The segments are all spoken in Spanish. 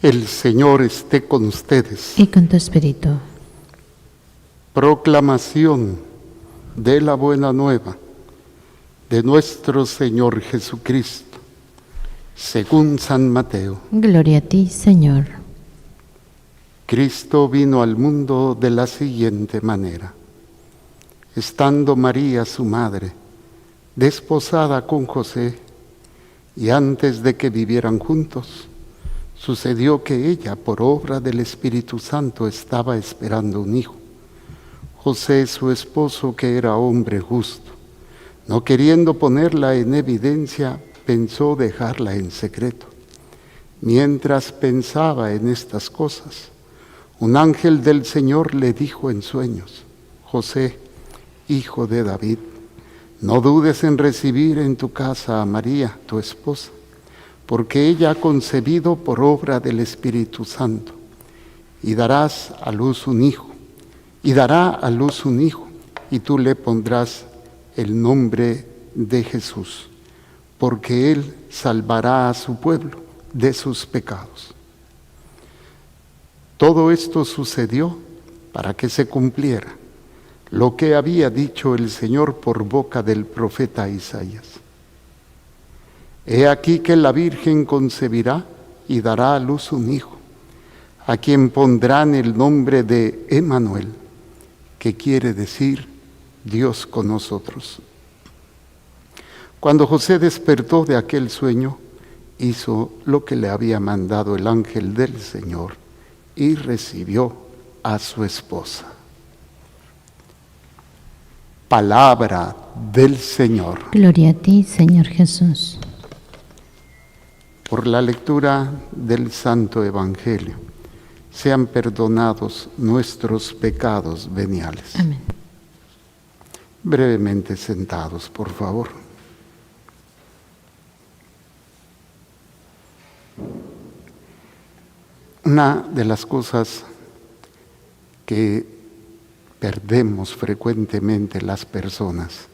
El Señor esté con ustedes. Y con tu espíritu. Proclamación de la buena nueva de nuestro Señor Jesucristo, según San Mateo. Gloria a ti, Señor. Cristo vino al mundo de la siguiente manera. Estando María, su madre, desposada con José, y antes de que vivieran juntos, sucedió que ella, por obra del Espíritu Santo, estaba esperando un hijo. José, su esposo, que era hombre justo, no queriendo ponerla en evidencia, pensó dejarla en secreto. Mientras pensaba en estas cosas, un ángel del Señor le dijo en sueños: José, hijo de David, no dudes en recibir en tu casa a María, tu esposa, porque ella ha concebido por obra del Espíritu Santo, y darás a luz un hijo, y tú le pondrás el nombre de Jesús, porque él salvará a su pueblo de sus pecados. Todo esto sucedió para que se cumpliera lo que había dicho el Señor por boca del profeta Isaías. He aquí que la Virgen concebirá y dará a luz un hijo, a quien pondrán el nombre de Emmanuel, que quiere decir Dios con nosotros. Cuando José despertó de aquel sueño, hizo lo que le había mandado el ángel del Señor y recibió a su esposa. Palabra del Señor. Gloria a ti, Señor Jesús. Por la lectura del Santo Evangelio, sean perdonados nuestros pecados veniales. Amén. Brevemente sentados, por favor. Una de las cosas que perdemos frecuentemente las personas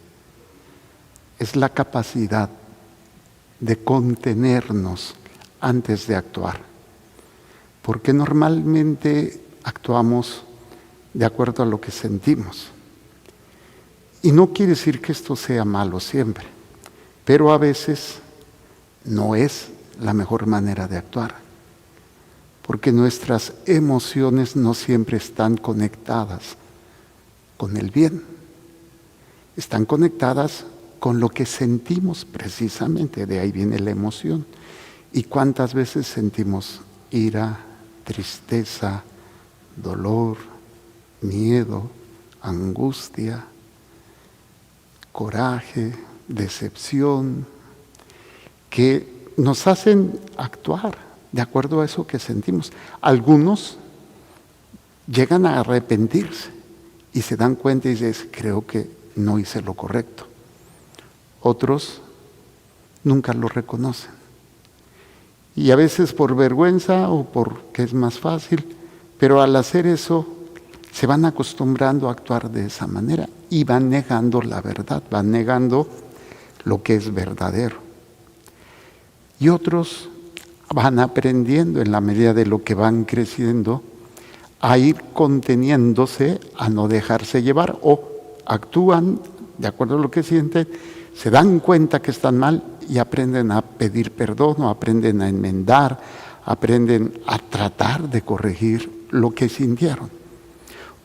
es la capacidad de contenernos antes de actuar, porque normalmente actuamos de acuerdo a lo que sentimos. Y no quiere decir que esto sea malo siempre, pero a veces no es la mejor manera de actuar, porque nuestras emociones no siempre están conectadas con el bien, están conectadas con lo que sentimos precisamente, de ahí viene la emoción. ¿Y cuántas veces sentimos ira, tristeza, dolor, miedo, angustia, coraje, decepción, que nos hacen actuar de acuerdo a eso que sentimos? Algunos llegan a arrepentirse y se dan cuenta y dicen: creo que no hice lo correcto. Otros nunca lo reconocen. Y a veces por vergüenza o porque es más fácil, pero al hacer eso se van acostumbrando a actuar de esa manera y van negando la verdad, van negando lo que es verdadero. Y otros van aprendiendo en la medida de lo que van creciendo a ir conteniéndose, a no dejarse llevar, o actúan de acuerdo a lo que sienten, se dan cuenta que están mal y aprenden a pedir perdón, o aprenden a enmendar, aprenden a tratar de corregir lo que sintieron.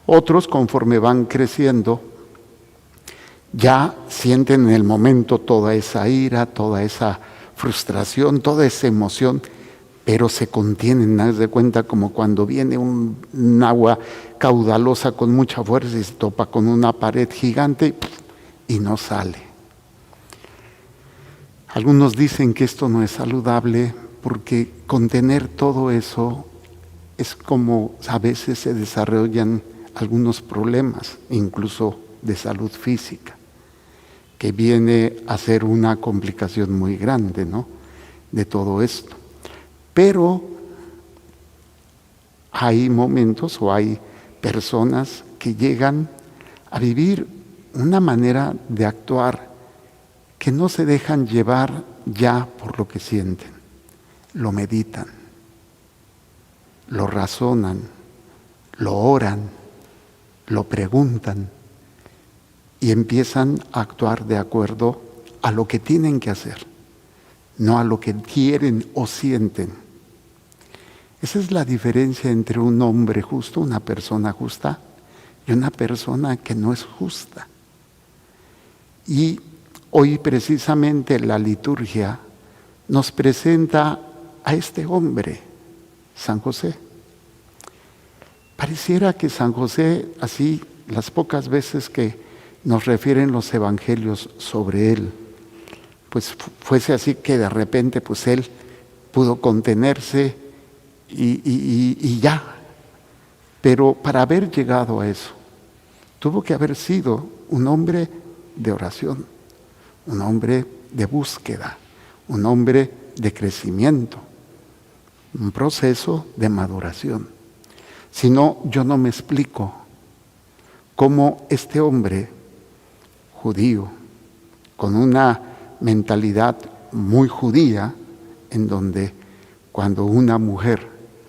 Otros, conforme van creciendo, ya sienten en el momento toda esa ira, toda esa frustración, toda esa emoción, pero se contienen. Haz de cuenta como cuando viene un agua caudalosa con mucha fuerza y se topa con una pared gigante y no sale. Algunos dicen que esto no es saludable porque contener todo eso es como a veces se desarrollan algunos problemas, incluso de salud física, que viene a ser una complicación muy grande, ¿no?, de todo esto. Pero hay momentos o hay personas que llegan a vivir una manera de actuar que no se dejan llevar ya por lo que sienten, lo meditan. lo razonan, lo oran, lo preguntan y empiezan a actuar de acuerdo a lo que tienen que hacer, no a lo que quieren o sienten. Esa es la diferencia entre un hombre justo, una persona justa, y una persona que no es justa. Y hoy precisamente la liturgia nos presenta a este hombre, San José. Pareciera que San José, así las pocas veces que nos refieren los evangelios sobre él, pues fuese así que de repente pues él pudo contenerse y ya. Pero para haber llegado a eso, tuvo que haber sido un hombre de oración, un hombre de búsqueda, un hombre de crecimiento, un proceso de maduración. Si no, yo no me explico cómo este hombre judío, con una mentalidad muy judía, en donde cuando una mujer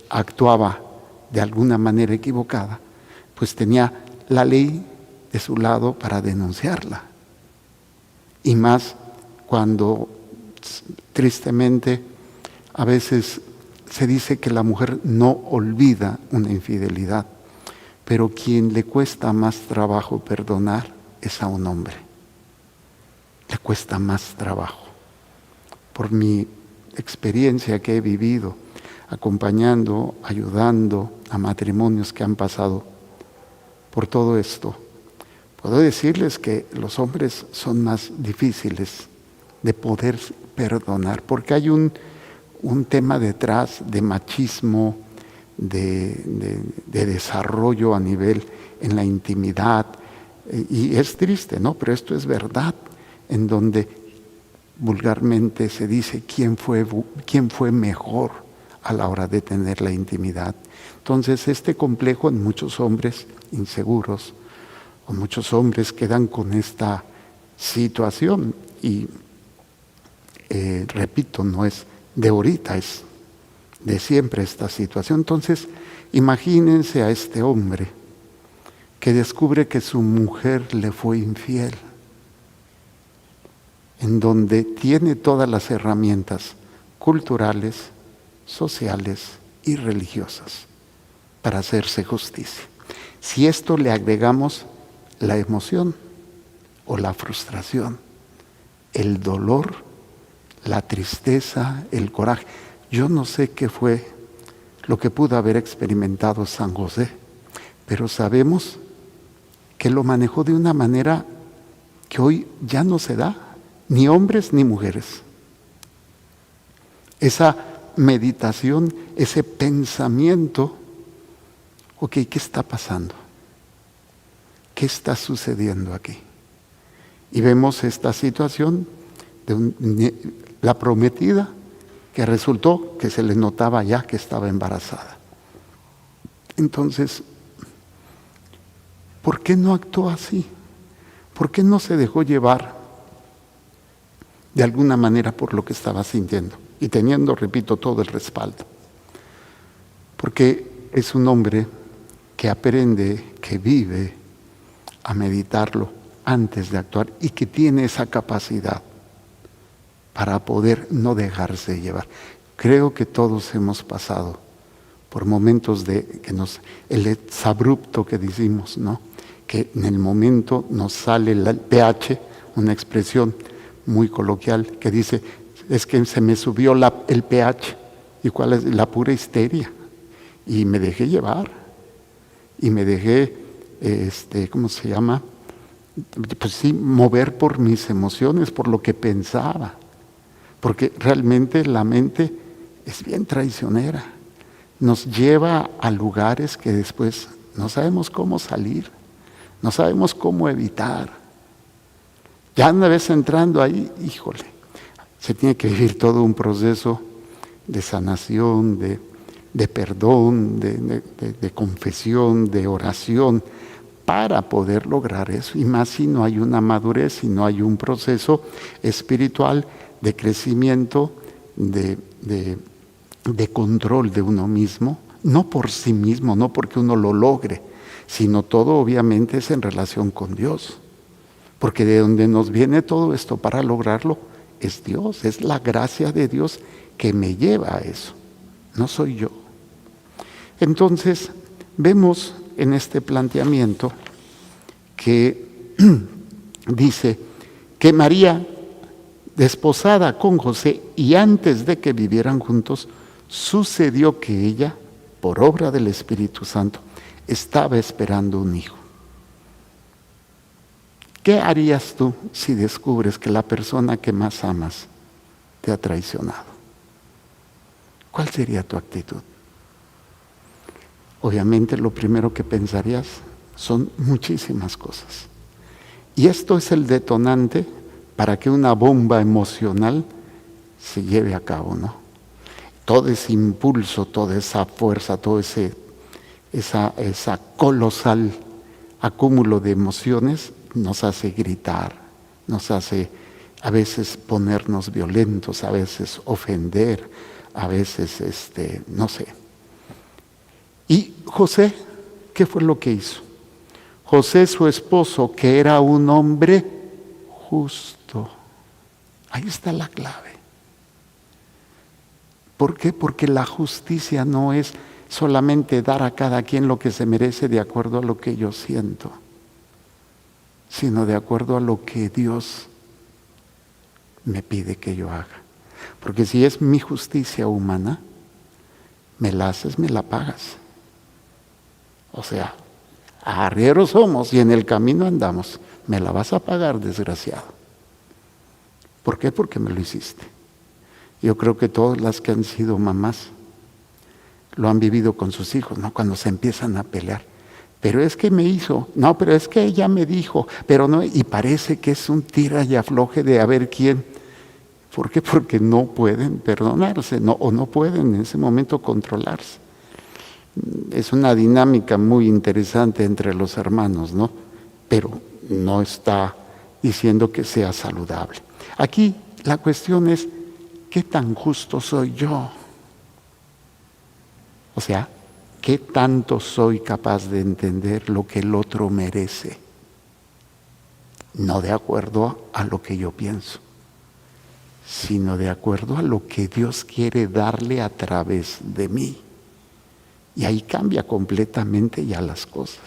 actuaba de alguna manera equivocada, pues tenía la ley de su lado para denunciarla. Y más cuando tristemente a veces se dice que la mujer no olvida una infidelidad, pero quien le cuesta más trabajo perdonar es a un hombre. Le cuesta más trabajo. Por mi experiencia que he vivido, acompañando, ayudando a matrimonios que han pasado por todo esto, puedo decirles que los hombres son más difíciles de poder perdonar, porque hay un tema detrás de machismo, de desarrollo a nivel en la intimidad, y es triste, ¿no? Pero esto es verdad, en donde vulgarmente se dice quién fue mejor a la hora de tener la intimidad. Entonces este complejo en muchos hombres inseguros, o muchos hombres quedan con esta situación, y repito, no es de ahorita, es de siempre esta situación. Entonces imagínense a este hombre que descubre que su mujer le fue infiel, en donde tiene todas las herramientas culturales, sociales y religiosas para hacerse justicia. Si esto le agregamos la emoción o la frustración, el dolor, la tristeza, el coraje, yo no sé qué fue lo que pudo haber experimentado San José, pero sabemos que lo manejó de una manera que hoy ya no se da, ni hombres ni mujeres. Esa meditación, ese pensamiento, ok, ¿qué está pasando? ¿Qué está sucediendo aquí? Y vemos esta situación de la prometida, que resultó que se le notaba ya que estaba embarazada. Entonces, ¿por qué no actuó así? ¿Por qué no se dejó llevar de alguna manera por lo que estaba sintiendo? Y teniendo, repito, todo el respaldo. Porque es un hombre que aprende, que vive a meditarlo antes de actuar y que tiene esa capacidad para poder no dejarse llevar. Creo que todos hemos pasado por momentos el exabrupto que decimos, ¿no? Que en el momento nos sale el pH, una expresión muy coloquial que dice, es que se me subió el pH, y cuál es la pura histeria, y me dejé llevar, y me dejé, ¿cómo se llama? Pues sí, mover por mis emociones, por lo que pensaba, porque realmente la mente es bien traicionera, nos lleva a lugares que después no sabemos cómo salir, no sabemos cómo evitar. Ya una vez entrando ahí, híjole, se tiene que vivir todo un proceso de sanación, de perdón, de confesión, de oración, para poder lograr eso. Y más si no hay una madurez, si no hay un proceso espiritual de crecimiento, de control de uno mismo, no por sí mismo, no porque uno lo logre, sino todo obviamente es en relación con Dios. Porque de donde nos viene todo esto para lograrlo es Dios, es la gracia de Dios que me lleva a eso, no soy yo. Entonces, vemos en este planteamiento que dice que María, desposada con José y antes de que vivieran juntos, sucedió que ella, por obra del Espíritu Santo, estaba esperando un hijo. ¿Qué harías tú si descubres que la persona que más amas te ha traicionado? ¿Cuál sería tu actitud? Obviamente lo primero que pensarías son muchísimas cosas. Y esto es el detonante para que una bomba emocional se lleve a cabo, ¿no? Todo ese impulso, toda esa fuerza, todo esa colosal acúmulo de emociones nos hace gritar, nos hace a veces ponernos violentos, a veces ofender, a veces no sé. Y José, ¿qué fue lo que hizo? José, su esposo, que era un hombre justo. Ahí está la clave. ¿Por qué? Porque la justicia no es solamente dar a cada quien lo que se merece de acuerdo a lo que yo siento, sino de acuerdo a lo que Dios me pide que yo haga. Porque si es mi justicia humana, me la haces, me la pagas. O sea, arrieros somos y en el camino andamos. Me la vas a pagar, desgraciado. ¿Por qué? Porque me lo hiciste. Yo creo que todas las que han sido mamás lo han vivido con sus hijos, ¿no? Cuando se empiezan a pelear. Pero es que me hizo, no, pero es que ella me dijo, pero no, y parece que es un tira y afloje de a ver quién. ¿Por qué? Porque no pueden perdonarse, o no pueden en ese momento controlarse. Es una dinámica muy interesante entre los hermanos, ¿no? Pero no está diciendo que sea saludable. Aquí la cuestión es, ¿qué tan justo soy yo? O sea, ¿qué tanto soy capaz de entender lo que el otro merece? No de acuerdo a lo que yo pienso, sino de acuerdo a lo que Dios quiere darle a través de mí. Y ahí cambia completamente ya las cosas.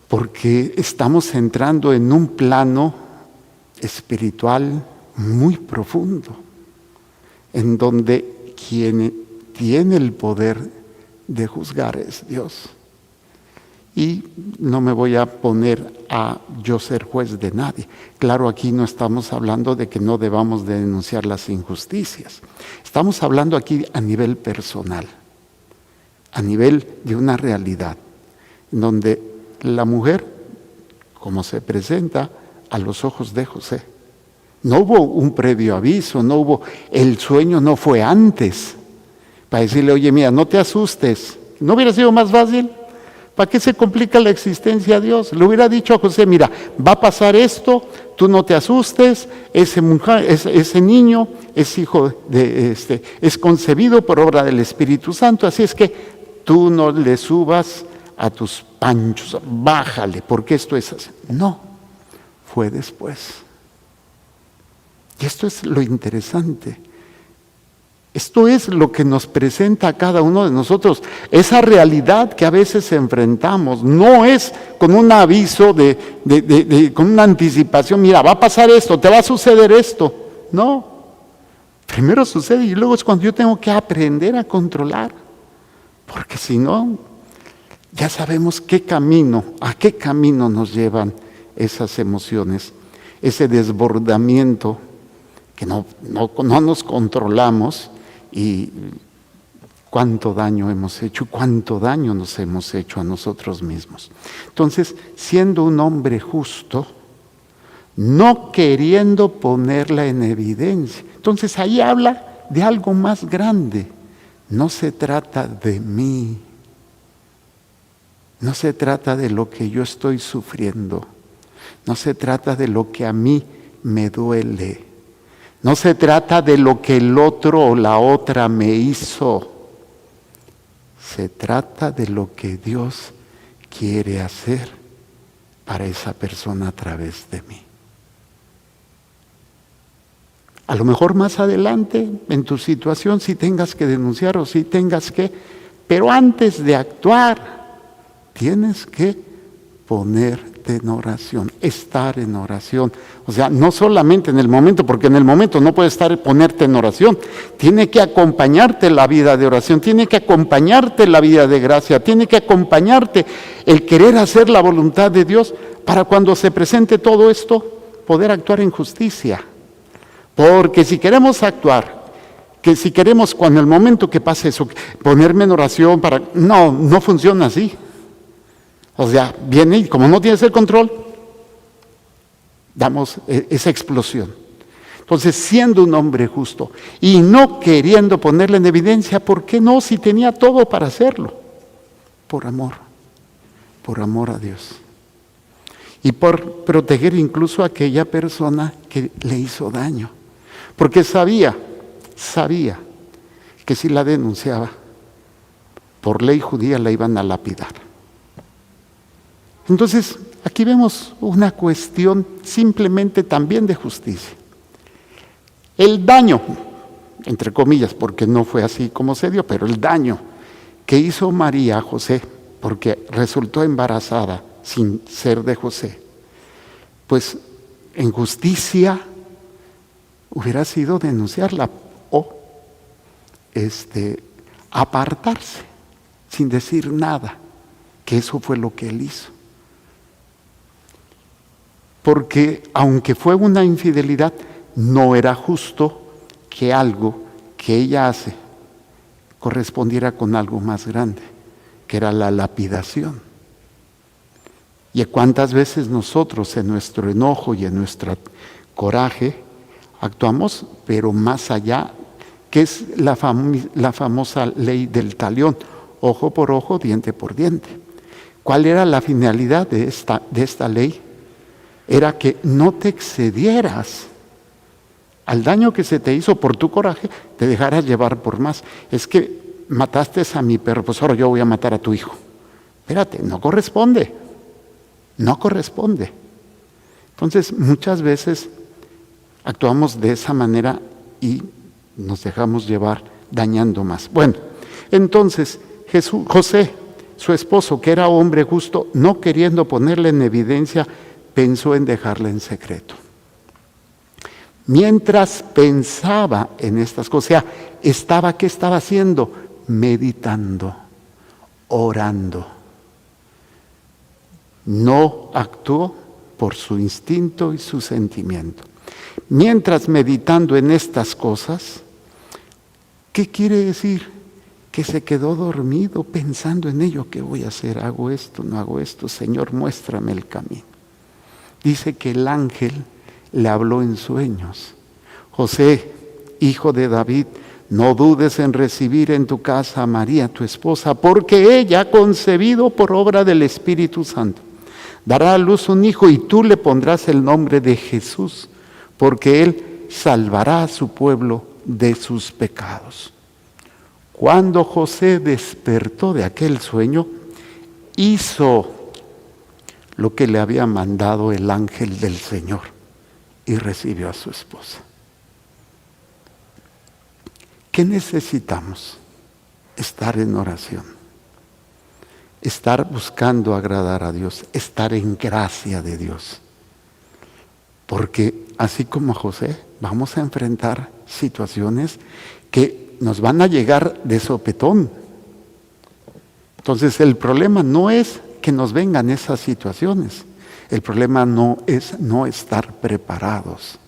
Porque estamos entrando en un plano espiritual muy profundo, en donde quien tiene el poder de juzgar es Dios. Y no me voy a poner a yo ser juez de nadie. Claro, aquí no estamos hablando de que no debamos de denunciar las injusticias. Estamos hablando aquí a nivel personal, a nivel de una realidad, donde la mujer, como se presenta a los ojos de José, no hubo un previo aviso, no hubo, el sueño no fue antes, para decirle, oye, mira, no te asustes. ¿No hubiera sido más fácil? ¿Para qué se complica la existencia a Dios? Le hubiera dicho a José, mira, va a pasar esto, tú no te asustes, ese niño es hijo de es concebido por obra del Espíritu Santo, así es que tú no le subas a tus panchos, bájale, porque esto es así. No, fue después. Y esto es lo interesante. Esto es lo que nos presenta a cada uno de nosotros. Esa realidad que a veces enfrentamos no es con un aviso, con una anticipación, mira, va a pasar esto, te va a suceder esto. No, primero sucede y luego es cuando yo tengo que aprender a controlar. Porque si no, ya sabemos a qué camino nos llevan esas emociones, ese desbordamiento que no nos controlamos. Y cuánto daño hemos hecho, cuánto daño nos hemos hecho a nosotros mismos. Entonces, siendo un hombre justo, no queriendo ponerla en evidencia. Entonces, ahí habla de algo más grande. No se trata de mí. No se trata de lo que yo estoy sufriendo. No se trata de lo que a mí me duele. No se trata de lo que el otro o la otra me hizo. Se trata de lo que Dios quiere hacer para esa persona a través de mí. A lo mejor más adelante, en tu situación, si tengas que denunciar o si tengas que... Pero antes de actuar, tienes que ponerte en oración, estar en oración. O sea, no solamente en el momento, porque en el momento no puedes ponerte en oración. Tiene que acompañarte la vida de oración, tiene que acompañarte la vida de gracia, tiene que acompañarte el querer hacer la voluntad de Dios para cuando se presente todo esto, poder actuar en justicia. Porque si queremos actuar, que si queremos cuando el momento que pase eso, ponerme en oración para... No funciona así. O sea, viene y como no tienes el control, damos esa explosión. Entonces, siendo un hombre justo y no queriendo ponerle en evidencia, ¿por qué no? Si tenía todo para hacerlo. Por amor a Dios. Y por proteger incluso a aquella persona que le hizo daño. Porque sabía que si la denunciaba, por ley judía la iban a lapidar. Entonces, aquí vemos una cuestión simplemente también de justicia. El daño, entre comillas, porque no fue así como se dio, pero el daño que hizo María a José, porque resultó embarazada sin ser de José, pues en justicia hubiera sido denunciarla o apartarse sin decir nada, que eso fue lo que él hizo. Porque aunque fue una infidelidad, no era justo que algo que ella hace correspondiera con algo más grande, que era la lapidación. Y cuántas veces nosotros en nuestro enojo y en nuestro coraje actuamos, pero más allá, que es la famosa ley del talión, ojo por ojo, diente por diente. ¿Cuál era la finalidad de esta ley? Era que no te excedieras al daño que se te hizo por tu coraje, te dejaras llevar por más. Es que mataste a mi perro, pues ahora yo voy a matar a tu hijo. Espérate, no corresponde. Entonces, muchas veces actuamos de esa manera y nos dejamos llevar dañando más. Bueno, entonces José, su esposo, que era hombre justo, no queriendo ponerle en evidencia, pensó en dejarla en secreto. Mientras pensaba en estas cosas, ¿qué estaba haciendo? Meditando, orando. No actuó por su instinto y su sentimiento. Mientras meditando en estas cosas, ¿qué quiere decir? Que se quedó dormido pensando en ello. ¿Qué voy a hacer? ¿Hago esto? ¿No hago esto? Señor, muéstrame el camino. Dice que el ángel le habló en sueños. José, hijo de David, no dudes en recibir en tu casa a María, tu esposa, porque ella ha concebido por obra del Espíritu Santo. Dará a luz un hijo y tú le pondrás el nombre de Jesús, porque él salvará a su pueblo de sus pecados. Cuando José despertó de aquel sueño, hizo lo que le había mandado el ángel del Señor y recibió a su esposa. ¿Qué necesitamos? Estar en oración, estar buscando agradar a Dios, estar en gracia de Dios. Porque así como a José, vamos a enfrentar situaciones que nos van a llegar de sopetón. Entonces el problema no es que nos vengan esas situaciones. El problema no es no estar preparados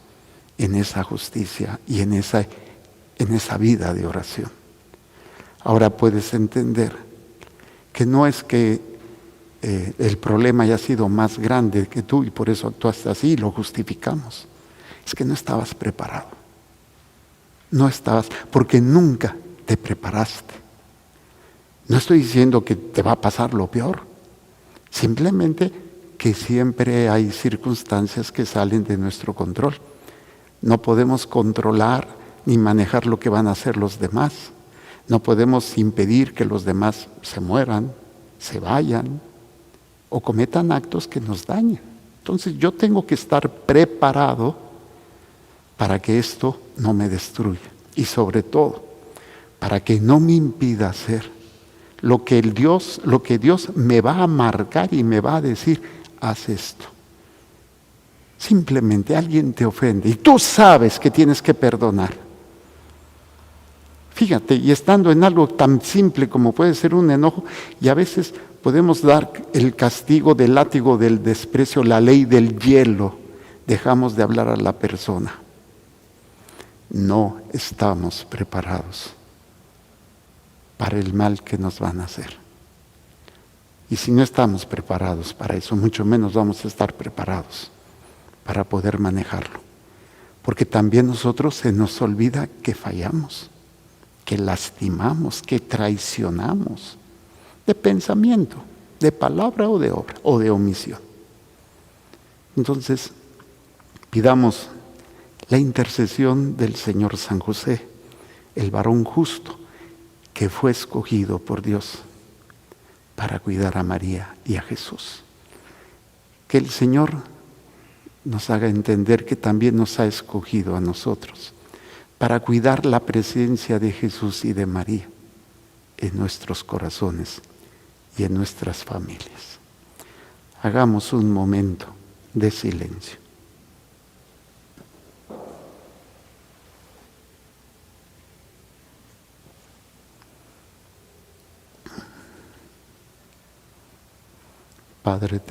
en esa justicia y en esa vida de oración. Ahora puedes entender que no es que el problema haya sido más grande que tú y por eso actuaste así y lo justificamos. Es que no estabas preparado. No estabas, porque nunca te preparaste. No estoy diciendo que te va a pasar lo peor. Simplemente que siempre hay circunstancias que salen de nuestro control. No podemos controlar ni manejar lo que van a hacer los demás. No podemos impedir que los demás se mueran, se vayan o cometan actos que nos dañen. Entonces yo tengo que estar preparado para que esto no me destruya y sobre todo para que no me impida hacer lo que Dios me va a marcar y me va a decir, haz esto. Simplemente alguien te ofende y tú sabes que tienes que perdonar. Fíjate, y estando en algo tan simple como puede ser un enojo, y a veces podemos dar el castigo del látigo del desprecio, la ley del hielo, dejamos de hablar a la persona. No estamos preparados para el mal que nos van a hacer. Y si no estamos preparados para eso, mucho menos vamos a estar preparados para poder manejarlo. Porque también nosotros se nos olvida que fallamos, que lastimamos, que traicionamos, de pensamiento, de palabra o de obra, o de omisión. Entonces, pidamos la intercesión del Señor San José, el varón justo, que fue escogido por Dios para cuidar a María y a Jesús. Que el Señor nos haga entender que también nos ha escogido a nosotros para cuidar la presencia de Jesús y de María en nuestros corazones y en nuestras familias. Hagamos un momento de silencio. Padre, te